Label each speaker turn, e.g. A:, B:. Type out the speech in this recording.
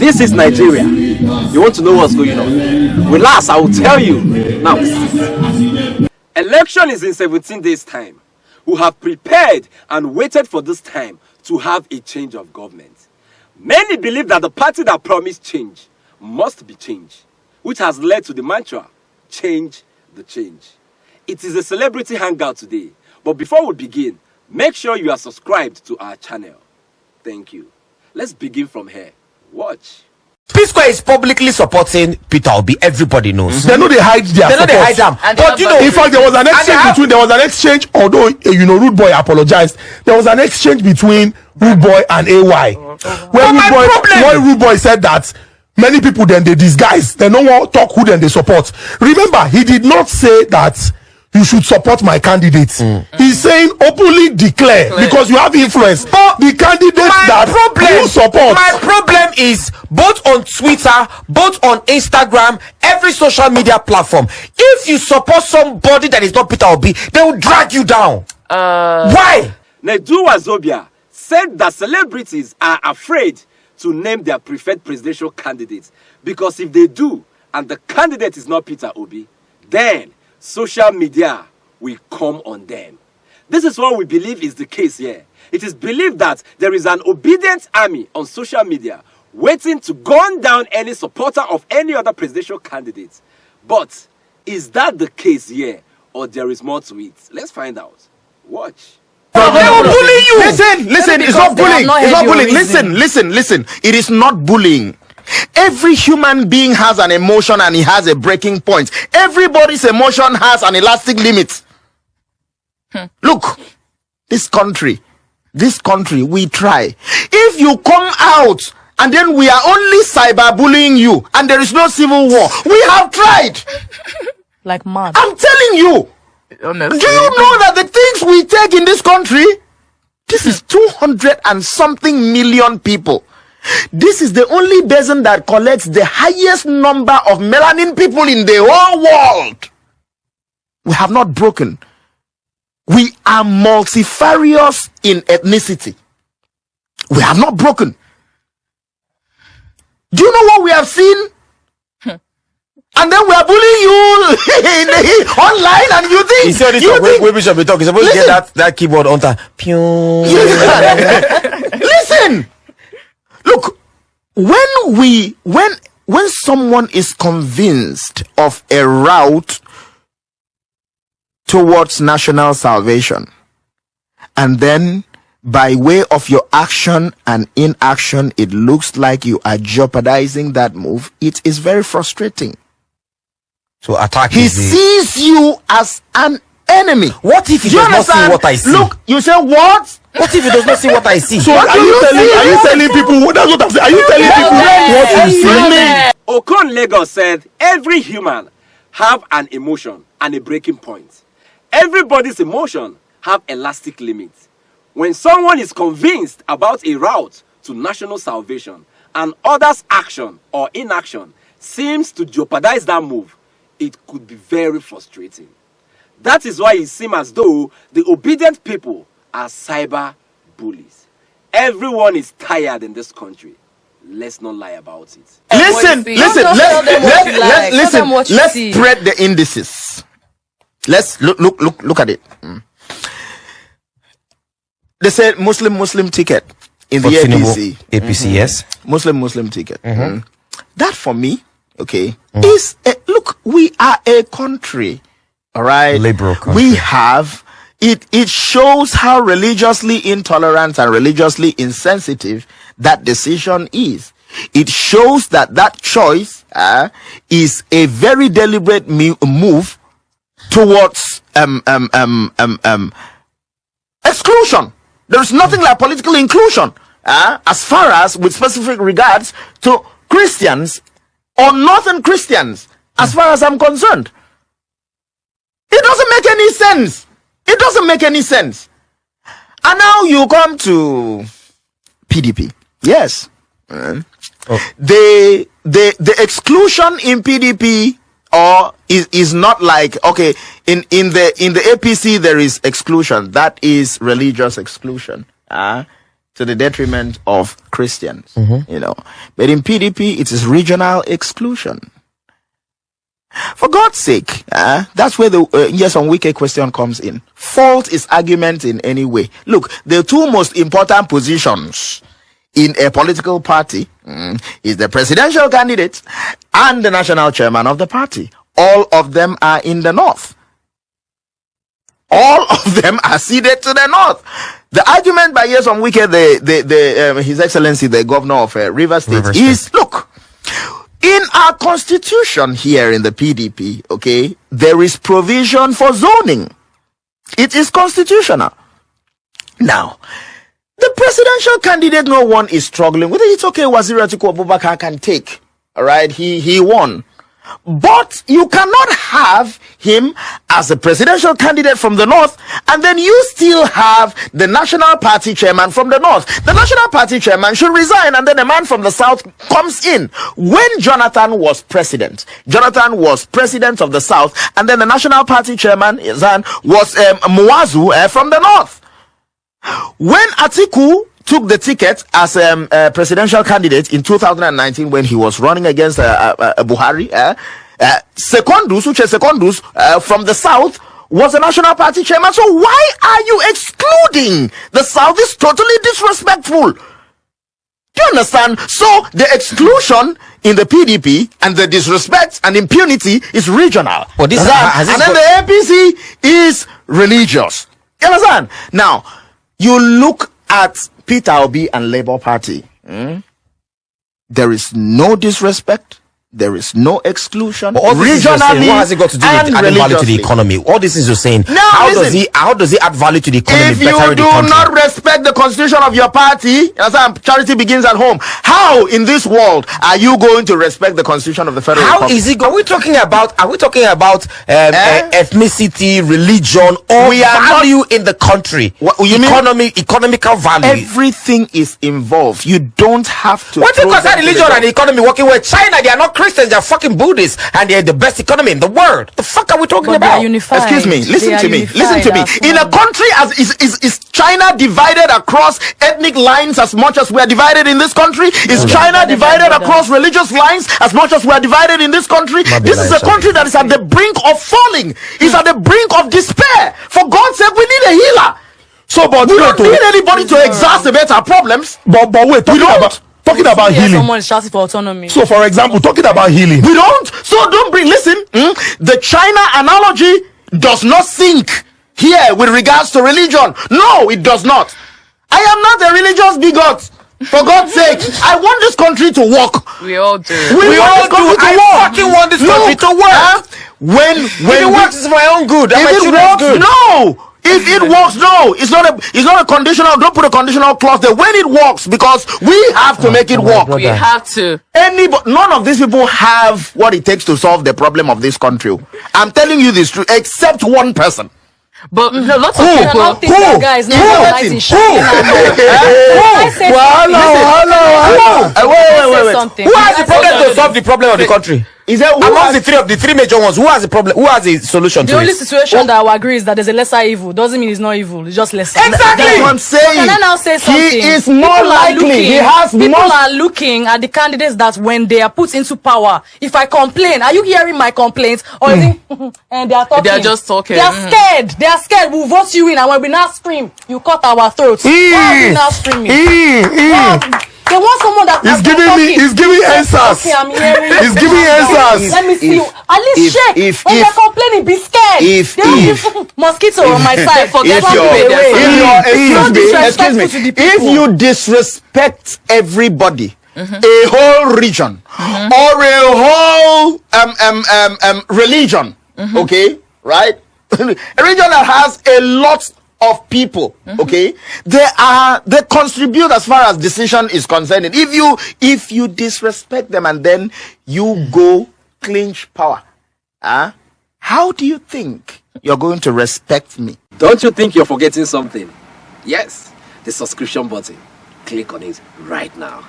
A: This is Nigeria. You want to know what's going on? Relax, I will tell you. Now, election is in 17 days' time. We have prepared and waited for this time to have a change of government. Many believe that the party that promised change must be changed, which has led to the mantra, change the change. It is a celebrity hangout today, but before we begin, make sure you are subscribed to our channel. Thank you. Let's begin from here. Watch.
B: P-Square is publicly supporting Peter Obi. Everybody knows.
C: They know they hide their
B: They know they hide them. But you know,
C: in fact, there was an exchange although Rude Boy apologized, there was an exchange between Rude Boy and AY. When Rude Boy said that many people then they disguise, they no one talk who then they support. Remember, he did not say that you should support my candidate. He's saying openly declare because you have influence. But the candidates that you support.
B: My problem is both on Twitter, both on Instagram, every social media platform. If you support somebody that is not Peter Obi, they will drag you down. Why?
A: Nedu Wazobia said that celebrities are afraid to name their preferred presidential candidates because if they do and the candidate is not Peter Obi, then social media will come on them. This is what we believe is the case here. It is believed that there is an obedient army on social media waiting to gun down any supporter of any other presidential candidate. But is that the case here or there is more to it? Let's find out. Watch.
B: They will bully you.
D: Listen, it's not bullying. It's not bullying. Listen. It is not bullying. Every human being has an emotion and he has a breaking point. Everybody's emotion has an elastic limit. Look, this country, we try. If you come out and then we are only cyberbullying you and there is no civil war, we have tried.
E: Like mad.
D: I'm telling you. Honestly. Do you know that the things we take in this country, this is 200 and something million people. This is the only basin that collects the highest number of melanin people in the whole world. We have not broken. We are multifarious in ethnicity. We have not broken. Do you know what we have seen? And then we are bullying you online, and you think
B: we should be talking. Supposed to get that keyboard on time.
D: Listen. Look, when someone is convinced of a route towards national salvation, and then by way of your action and inaction, it looks like you are jeopardizing that move, it is very frustrating.
B: So attack.
D: He sees you as an enemy.
B: What if he does not see what I see?
D: Look, you say what?
B: What if he does not see what I see?
C: So are you telling people? That's what I'm saying. Are you telling people what you see?
A: Okon Lagos said every human have an emotion and a breaking point. Everybody's emotion have elastic limits. When someone is convinced about a route to national salvation and others' action or inaction seems to jeopardize that move, it could be very frustrating. That is why it seems as though the obedient people are cyber bullies. Everyone is tired in this country. Let's not lie about it.
D: Listen. Let's spread the indices. Let's look at it. They said Muslim ticket in the
B: APC, yes.
D: Muslim ticket. That for me, okay, is look. We are a country. All right,
B: liberal country.
D: We have it. It shows how religiously intolerant and religiously insensitive that decision is. It shows that choice is a very deliberate move towards exclusion. There's nothing like political inclusion as far as with specific regards to Christians or Northern Christians, as far as I'm concerned. It doesn't make any sense. It doesn't make any sense. And now you come to PDP. Yes. The exclusion in PDP is not like, okay, in the APC there is exclusion. That is religious exclusion. to the detriment of Christians, you know. But in PDP, it is regional exclusion. For God's sake, that's where the yes on Wike question comes in. Fault is argument in any way. Look, the two most important positions in a political party is the presidential candidate and the national chairman of the party. All of them are in the north. All of them are seated to the north. The argument by Nyesom Wike, His Excellency, the governor of Rivers State, is, look, in our constitution here in the PDP, okay, there is provision for zoning. It is constitutional. Now, the presidential candidate, no one is struggling with it. It's okay, Waziri Atiku Abubakar can take. All right, he won. But you cannot have him as a presidential candidate from the north, and then you still have the national party chairman from the north. The national party chairman should resign, and then a man from the south comes in. When Jonathan was president of the south, and then the national party chairman was Muazu from the north. When Atiku took the ticket as a presidential candidate in 2019 when he was running against Buhari, Secondus from the south was a national party chairman. So why are you excluding the south? Is totally disrespectful. Do you understand? So the exclusion in the PDP and the disrespect and impunity is regional.
B: But this
D: and then the APC is religious. You understand? Now, you look at Peter Obi and Labour Party. There is no disrespect. There is no exclusion.
B: But all this
D: regionally,
B: what has it got to do with adding value to the economy? All this is you're saying.
D: Now,
B: how does he add value to the economy?
D: If you do not respect the constitution of your party, charity begins at home. How in this world are you going to respect the constitution of the federal republic?
B: How is it? Are we talking about ethnicity, religion, or value in the country? Economical value.
D: Everything is involved. You don't have to.
B: What do you consider religion and the economy working with China? They are not Christians, they are fucking Buddhists, and they're the best economy in the world. The fuck are we talking about?
D: Excuse me, listen to me. In a country as is China divided across ethnic lines as much as we are divided in this country? Is China divided across religious lines as much as we are divided in this country? This is a country that is at the brink of falling. It's at the brink of despair. For God's sake, we need a healer.
C: So, but
D: we don't need anybody to exacerbate our problems.
C: But wait, talking about healing.
E: Someone is shouting for autonomy.
C: So, for example, talking about healing.
D: We don't. So don't bring. Listen, the China analogy does not sink here with regards to religion. No, it does not. I am not a religious bigot. For God's sake, I want this country to work.
F: We all do.
D: We all do.
B: I fucking want this country to work.
D: When
B: it works, it's for my own good.
D: If it works, no. If it works, no, it's not a conditional. Don't put a conditional clause there. When it works, because we have to make it work.
F: We have to.
D: None of these people have what it takes to solve the problem of this country. I'm telling you this truth, except one person.
F: But lots of people.
E: Guys,
D: Who?
B: Who has the problem to solve the problem of the country?
D: Is there
B: amongst the three major ones? Who has the problem? Who has the solution to it?
E: The only situation that I will agree is that there's a lesser evil. Doesn't mean it's not evil. It's just lesser.
B: Exactly.
D: That's what I'm saying.
E: Can I now say something?
D: He is more likely. He has more.
E: People are looking at the candidates that when they are put into power, if I complain, are you hearing my complaints? Or is it, and they are talking.
F: They are just talking.
E: They are scared. They are scared. We'll vote you in, and when we now scream, you cut our throats. Why are we now screaming? They want someone that
C: He's giving answers.
E: Okay, I'm hearing.
C: He's giving answers.
E: Let me see you. At least shake. When they're complaining, be scared. They don't give mosquito on my side.
D: If you disrespect everybody, a whole region or a whole religion, okay, right? A region that has a lot of people, okay, they contribute as far as decision is concerned. If you disrespect them and then you go clinch power, how do you think you're going to respect me?
A: Don't you think you're forgetting something? Yes, the subscription button. Click on it right now.